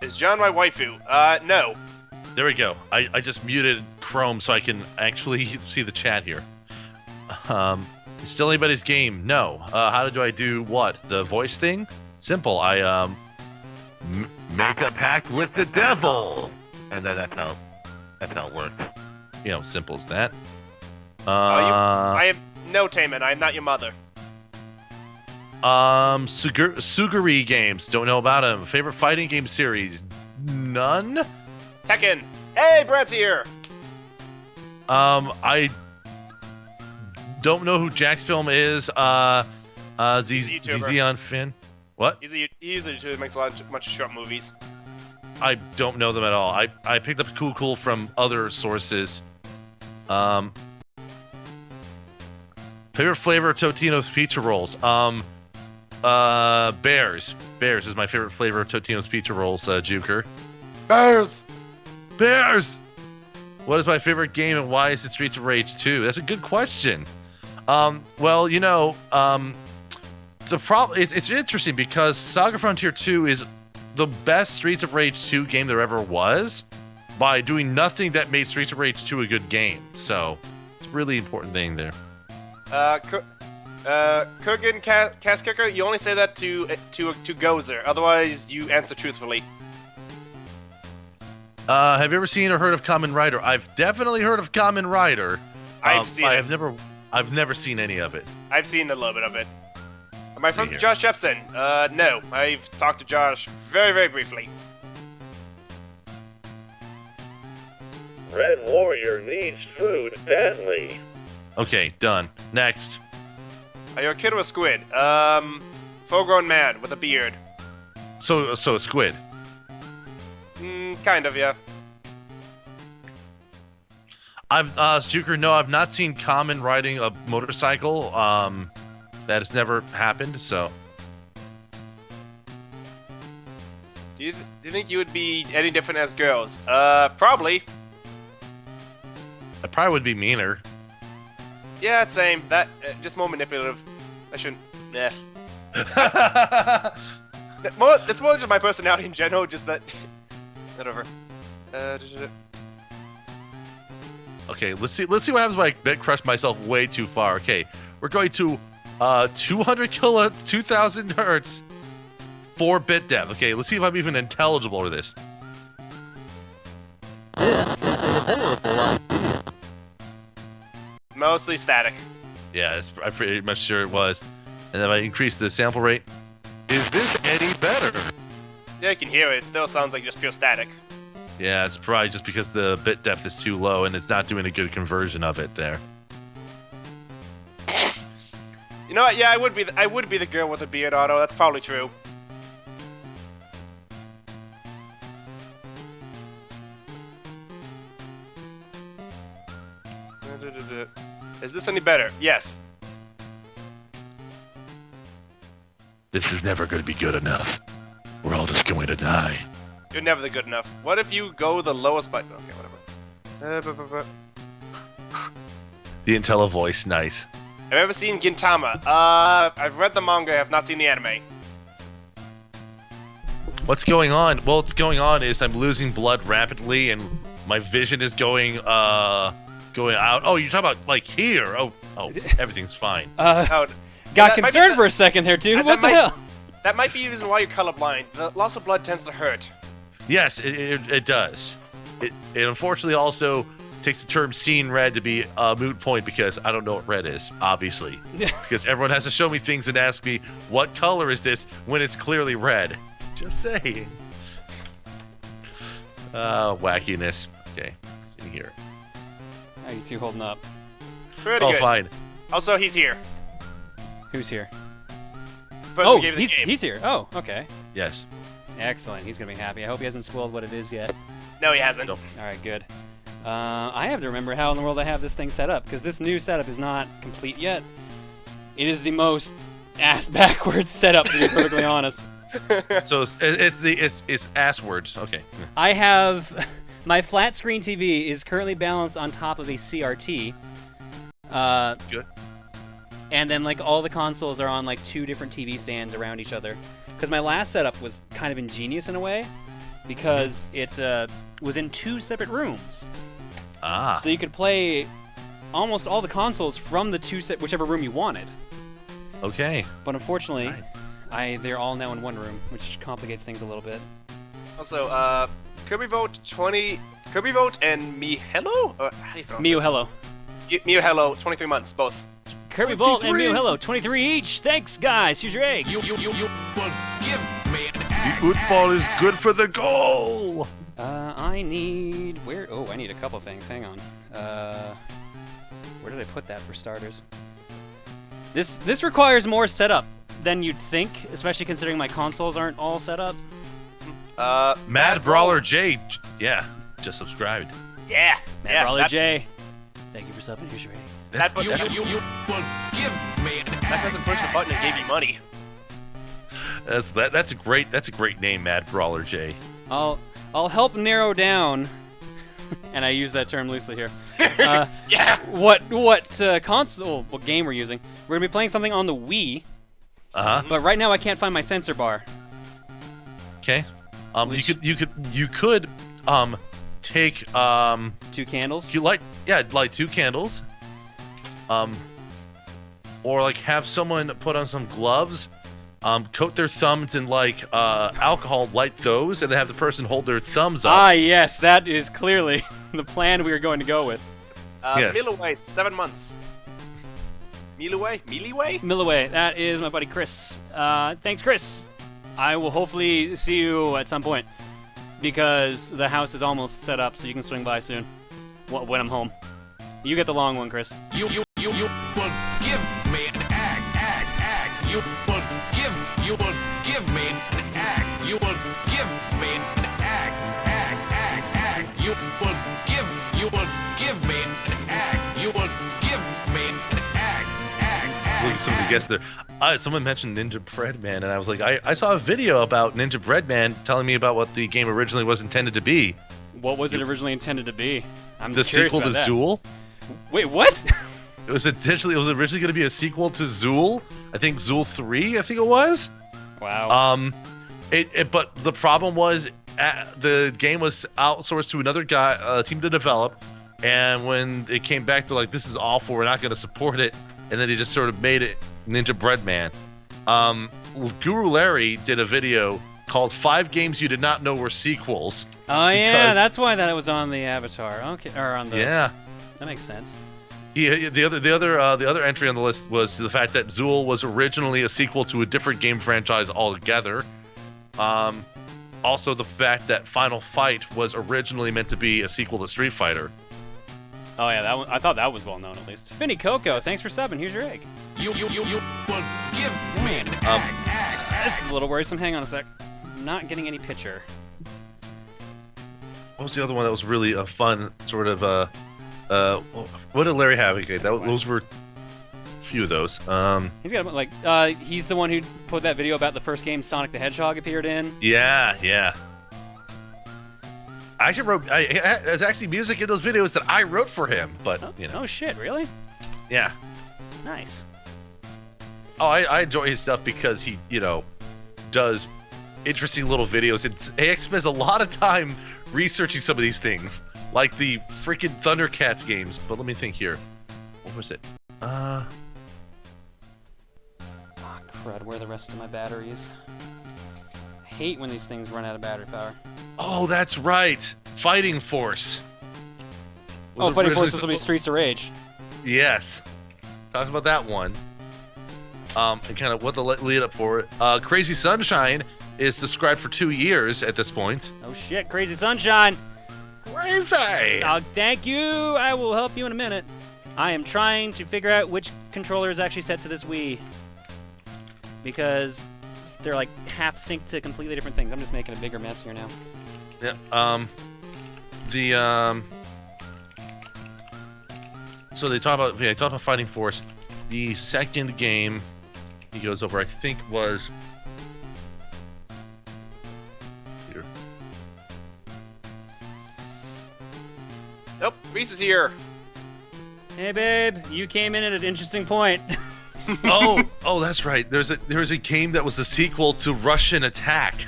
Is John my waifu? No. There we go. I just muted Chrome so I can actually see the chat here. It's still anybody's game? No. How do I do what? The voice thing? Simple. I Make a pact with the devil. And then that's how it works. you know, simple as that. I am no Taman. I am not your mother. Suguri games. Don't know about them. Favorite fighting game series? None. Tekken. Hey, Brett's here. I don't know who Jack's film is. He's a YouTuber. ZZ on Finn. What? He's a YouTuber who makes a bunch of short movies. I don't know them at all. I picked up cool from other sources. Favorite flavor of Totino's pizza rolls? Bears. Bears is my favorite flavor of Totino's pizza rolls, Juker. Bears. Bears! What is my favorite game and why is it Streets of Rage 2? That's a good question. Well, you know, the problem it's interesting because Saga Frontier 2 is the best Streets of Rage 2 game there ever was by doing nothing that made Streets of Rage 2 a good game. So, it's a really important thing there. Kurgan Cast Kicker, you only say that to Gozer. Otherwise, you answer truthfully. Have you ever seen or heard of Kamen Rider? I've definitely heard of Kamen Rider. I've seen it. I've never seen any of it. I've seen a little bit of it. Am I friends here. with Josh Jepson? No. I've talked to Josh very, very briefly. Red Warrior needs food badly. Okay, done. Next. Are you a kid or a squid? Full-grown man with a beard. So a squid. Kind of, yeah. Juker, no, I've not seen Kamen riding a motorcycle. That has never happened, so. Do you think you would be any different as girls? Probably. I probably would be meaner. Yeah, same. That just more manipulative. I shouldn't. Nah. It's more just my personality in general. Just that Whatever. Okay, let's see what happens when I bit crush myself way too far. Okay, we're going to 2000 hertz, 4-bit depth. Okay, let's see if I'm even intelligible to this. Mostly static. Yeah, I'm pretty much sure it was. And then I increase the sample rate. Is this any better? Yeah, you can hear it. It still sounds like just pure static. Yeah, it's probably just because the bit depth is too low and it's not doing a good conversion of it there. You know what? Yeah, I would be the girl with the beard, Otto. That's probably true. Is this any better? Yes. This is never going to be good enough. We're all just going to die. You're never the good enough. What if you go the lowest button? Okay, whatever. The Intella voice, nice. Have you ever seen Gintama? I've read the manga, I have not seen the anime. What's going on? Well, what's going on is I'm losing blood rapidly and my vision is going out. Oh, you're talking about like here. Oh, everything's fine. Oh, Got that might be concerned the- for a second there, dude. that What the might- hell? That might be the reason why you're colorblind. The loss of blood tends to hurt. Yes, it does. It unfortunately also takes the term seeing red to be a moot point because I don't know what red is, obviously. Because everyone has to show me things and ask me, what color is this when it's clearly red? Just saying. Wackiness. Okay, let's see here. How you two holding up? Pretty Oh, good. fine. Also, he's here. Who's here? Person Oh, who gave the game. he's here. Oh, okay. Yes. Excellent. He's gonna be happy. I hope he hasn't spoiled what it is yet. No, he hasn't. Nope. All right, good. I have to remember how in the world I have this thing set up because this new setup is not complete yet. It is the most ass backwards setup, to be perfectly honest. So it's ass words. Okay. I have my flat screen TV is currently balanced on top of a CRT. Good. And then like all the consoles are on like 2 different TV stands around each other. Because my last setup was kind of ingenious in a way, because it was in 2 separate rooms. Ah. So you could play almost all the consoles from the whichever room you wanted. Okay. But unfortunately, Nice. they're all now in one room, which complicates things a little bit. Also, Kirby Vote and Me Hello? How do you pronounce Miu this? Hello. Miu Hello, 23 months, both. Kirby Bolt and 23. Miu Hello, 23 each. Thanks, guys. Here's your egg. The football is good for the goal. I need I need a couple things. Hang on. Where did I put that for starters? This requires more setup than you'd think, especially considering my consoles aren't all set up. Mad Brawler J. Yeah, just subscribed. Yeah. Matt yeah, Brawler that, J. Thank you for subbing. Here's your egg. That's, that doesn't push the button and gave you money. that's a great name, Mad Brawler J. I'll help narrow down, and I use that term loosely here. Yeah. What console, what game we're using? We're gonna be playing something on the Wii, but right now I can't find my sensor bar. Okay. You could take 2 candles. you light 2 candles. Or like have someone put on some gloves, coat their thumbs in like alcohol, light those, and then have the person hold their thumbs up. Ah, yes, that is clearly the plan we are going to go with. Yes. Millaway, 7 months. Millaway? Millaway, that is my buddy Chris. Thanks, Chris. I will hopefully see you at some point because the house is almost set up, so you can swing by soon when I'm home. You get the long one, Chris. You would give me an ag. You would give me an ag. You would give me an ag. You would give me an ag. You would give me an ag. Look at somebody guessed there. Someone mentioned Ninja Breadman, and I was like, I saw a video about Ninja Breadman telling me about what the game originally was intended to be. What was it originally intended to be? I'm The curious sequel to about that. Zool. Wait, what? It was originally going to be a sequel to Zool. I think Zool 3. I think it was. Wow. But the problem was the game was outsourced to another guy team to develop, and when it came back to like, this is awful, we're not going to support it, and then they just sort of made it Ninja Breadman. Guru Larry did a video called 5 Games You Did Not Know Were Sequels. Oh yeah, that's why that was on the avatar. Okay, or on the. Yeah. That makes sense. The other entry on the list was to the fact that Zool was originally a sequel to a different game franchise altogether. Also, the fact that Final Fight was originally meant to be a sequel to Street Fighter. Oh yeah, that one. I thought that was well known at least. Finny Coco, thanks for subbing. Here's your egg. You would give me an egg. This is a little worrisome. Hang on a sec. I'm not getting any picture. What was the other one that was really a fun sort of what did Larry have? Okay, those were a few of those. He's got like he's the one who put that video about the first game Sonic the Hedgehog appeared in. Yeah. I actually wrote. There's actually music in those videos that I wrote for him, but you know. Oh shit! Really? Yeah. Nice. Oh, I enjoy his stuff because he, does interesting little videos. He spends a lot of time researching some of these things, like the freaking Thundercats games. But let me think here. What was it? Oh crud! Where are the rest of my batteries? I hate when these things run out of battery power. Oh, that's right. Fighting Force. Fighting Force will be Streets of Rage. Yes. Talked about that one. And kind of what the lead up for it. Crazy Sunshine is subscribed for 2 years at this point. Oh shit, Crazy Sunshine! Crazy! Oh, thank you! I will help you in a minute. I am trying to figure out which controller is actually set to this Wii. Because they're like half synced to completely different things. I'm just making a bigger mess here now. Yeah, so they talk about Fighting Force. The second game he goes over, I think, was here. Nope, Reese is here. Hey babe, you came in at an interesting point. oh, that's right. There's a game that was a sequel to Russian Attack.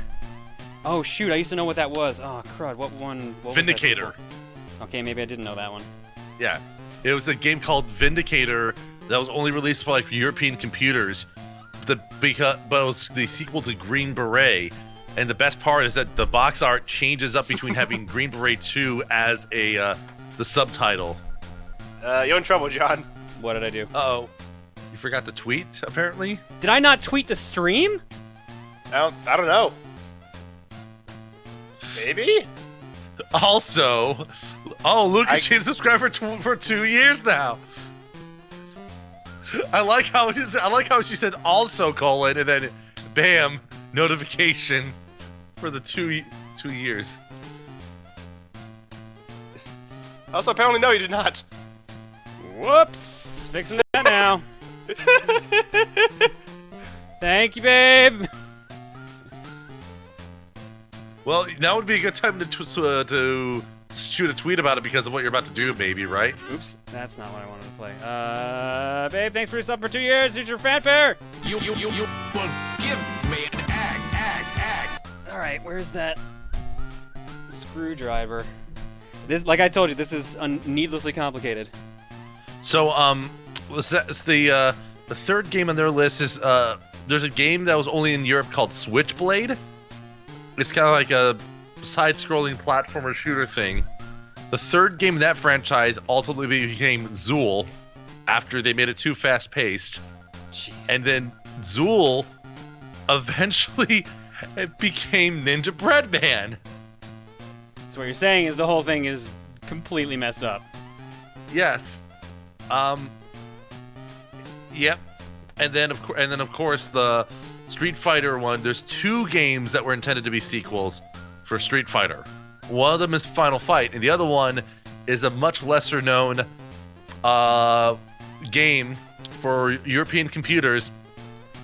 Oh shoot, I used to know what that was. Oh crud, what one? What Vindicator. Was that? Okay, maybe I didn't know that one. Yeah, it was a game called Vindicator that was only released for like European computers. But it was the sequel to Green Beret, and the best part is that the box art changes up between having Green Beret 2 as the subtitle. You're in trouble, John. What did I do? Uh-oh. You forgot to tweet, apparently? Did I not tweet the stream? I don't know. Maybe? Also, look, she's subscribed for 2 years now. I like how she said also : and then bam, notification for the 2 years. Also, apparently, no, you did not. Whoops! Fixing that now. Thank you, babe. Well, now would be a good time to shoot a tweet about it because of what you're about to do, maybe, right? Oops, that's not what I wanted to play. Babe, thanks for your sub for 2 years. Here's your fanfare. You would give me an egg. All right, where's that screwdriver? This, like I told you, this is needlessly complicated. So, the third game on their list is there's a game that was only in Europe called Switchblade. It's kind of like a side-scrolling platformer shooter thing. The third game in that franchise ultimately became Zool after they made it too fast-paced. Jeez. And then Zool eventually became Ninja Breadman. So what you're saying is the whole thing is completely messed up. Yes. Yep. And then of course the Street Fighter one. There's 2 games that were intended to be sequels for Street Fighter. One of them is Final Fight, and the other one is a much lesser known game for European computers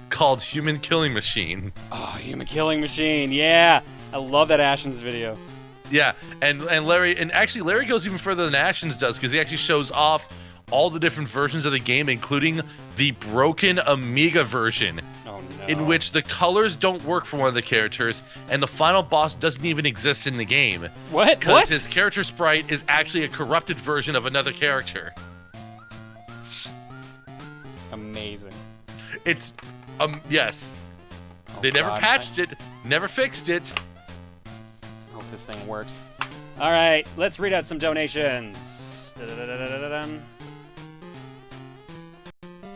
called Human Killing Machine. Oh, Human Killing Machine, yeah. I love that Ashens video. Yeah, and Larry goes even further than Ashens does because he actually shows off all the different versions of the game, including the broken Amiga version, Oh no. in which the colors don't work for one of the characters, and the final boss doesn't even exist in the game. What? Because What? his character sprite is actually a corrupted version of another character. Amazing. It's, yes. Oh, They never God. patched it, never fixed it. I hope this thing works. All right, let's read out some donations. Da-da-da-da-da-dum.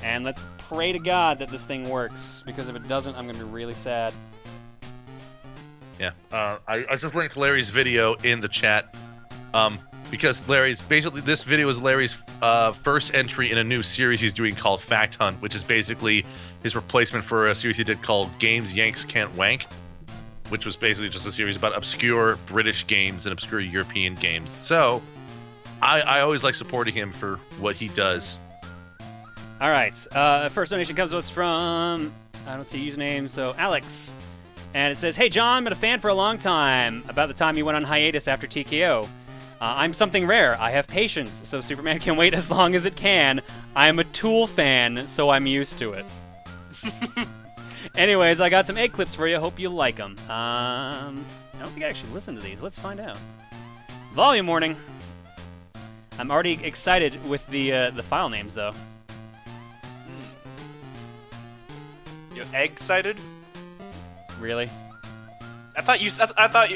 And let's pray to God that this thing works, because if it doesn't, I'm going to be really sad. Yeah, I just linked Larry's video in the chat, because this video is Larry's first entry in a new series he's doing called Fact Hunt, which is basically his replacement for a series he did called Games Yanks Can't Wank, which was basically just a series about obscure British games and obscure European games. So, I always like supporting him for what he does. All right, first donation comes to us from, I don't see a username, so Alex. And it says, "Hey John, I've been a fan for a long time, about the time you went on hiatus after TKO. I'm something rare. I have patience, so Superman can wait as long as it can. I'm a Tool fan, so I'm used to it." Anyways, I got some egg clips for you. Hope you like them. I don't think I actually listened to these. Let's find out. Volume warning. I'm already excited with the file names, though. You're excited? Really? I thought you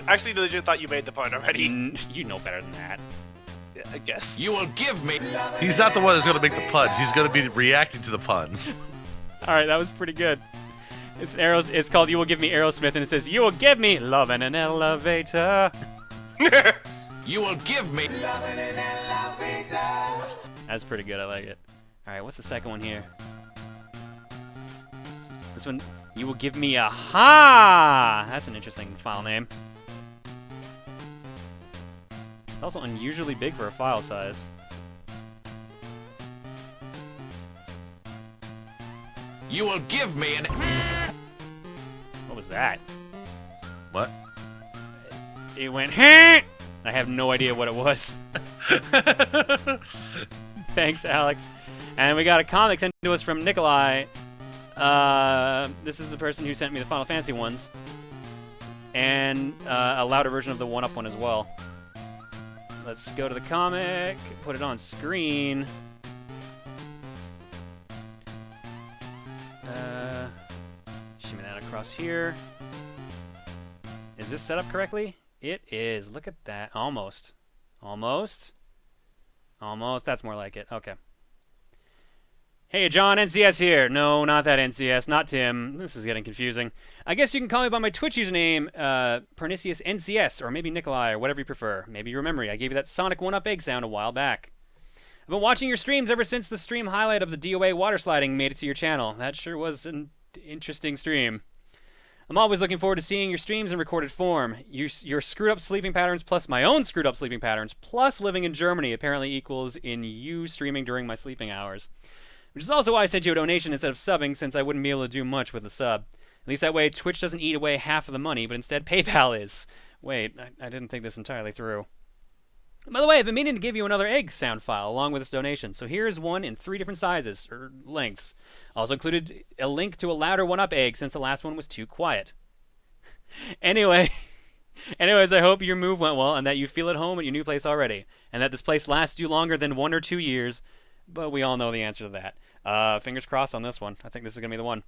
actually legit thought you made the point already. You know better than that. Yeah, I guess. You will give me. He's not the one that's going to make the puns. He's going to be reacting to the puns. All right, that was pretty good. It's called "You Will Give Me Aerosmith," and it says, "You will give me love in an elevator." You will give me. That's pretty good. I like it. All right, what's the second one here? This one, "You will give me a ha." That's an interesting file name. It's also unusually big for a file size. You will give me an. What was that? What? It went, "Huh." I have no idea what it was. Thanks, Alex. And we got a comic sent to us from Nikolai. This is the person who sent me the Final Fantasy ones. And a louder version of the 1-Up one as well. Let's go to the comic, put it on screen. Shimmy that across here. Is this set up correctly? It is. Look at that. Almost. Almost. Almost. That's more like it. Okay. Hey, John, NCS here. No, not that NCS. Not Tim. This is getting confusing. I guess you can call me by my Twitch username, Pernicious NCS, or maybe Nikolai, or whatever you prefer. Maybe you remember me. I gave you that Sonic 1-Up egg sound a while back. I've been watching your streams ever since the stream highlight of the DOA water sliding made it to your channel. That sure was an interesting stream. I'm always looking forward to seeing your streams in recorded form. Your screwed up sleeping patterns plus my own screwed up sleeping patterns plus living in Germany apparently equals in you streaming during my sleeping hours. Which is also why I sent you a donation instead of subbing, since I wouldn't be able to do much with the sub. At least that way Twitch doesn't eat away half of the money, but instead PayPal is. Wait, I didn't think this entirely through. By the way, I've been meaning to give you another egg sound file along with this donation, so here's one in 3 different sizes, or lengths. Also included a link to a louder 1-Up egg since the last one was too quiet. Anyways, I hope your move went well and that you feel at home at your new place already, and that this place lasts you longer than 1 or 2 years, but we all know the answer to that. Fingers crossed on this one. I think this is going to be the one.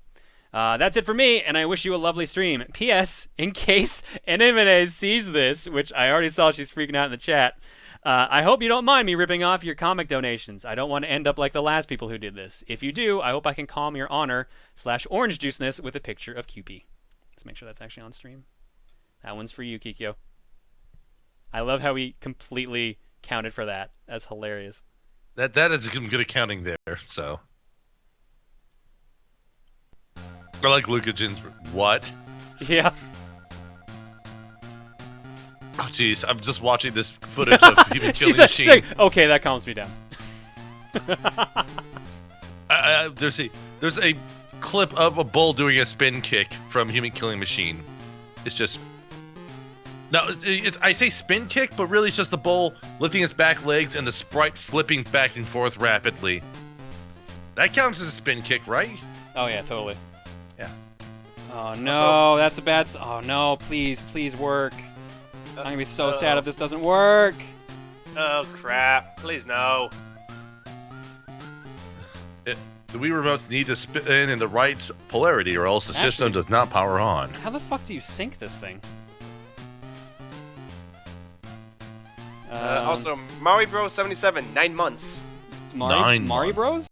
That's it for me, and I wish you a lovely stream. P.S. In case Anemone sees this, which I already saw she's freaking out in the chat, I hope you don't mind me ripping off your comic donations. I don't want to end up like the last people who did this. If you do, I hope I can calm your honor/orange juiceness with a picture of Cupid. Let's make sure that's actually on stream. That one's for you, Kikyo. I love how he completely counted for that. That's hilarious. That is some good accounting there, so. I like Luca Jin's. What? Yeah. Oh, jeez. I'm just watching this footage of Human Killing Machine. She's like, okay, that calms me down. There's a clip of a bull doing a spin kick from Human Killing Machine. It's just No, I say spin kick, but really it's just the bull lifting its back legs and the sprite flipping back and forth rapidly. That counts as a spin kick, right? Oh yeah, totally. Yeah. Oh no, that's a bad. Oh no, please, please work. I'm gonna be so sad if this doesn't work. Oh crap! Please no. The Wii remotes need to spin in the right polarity, or else the system does not power on. How the fuck do you sync this thing? Also, Mario Bros. 77, 9 months. Mari Bros?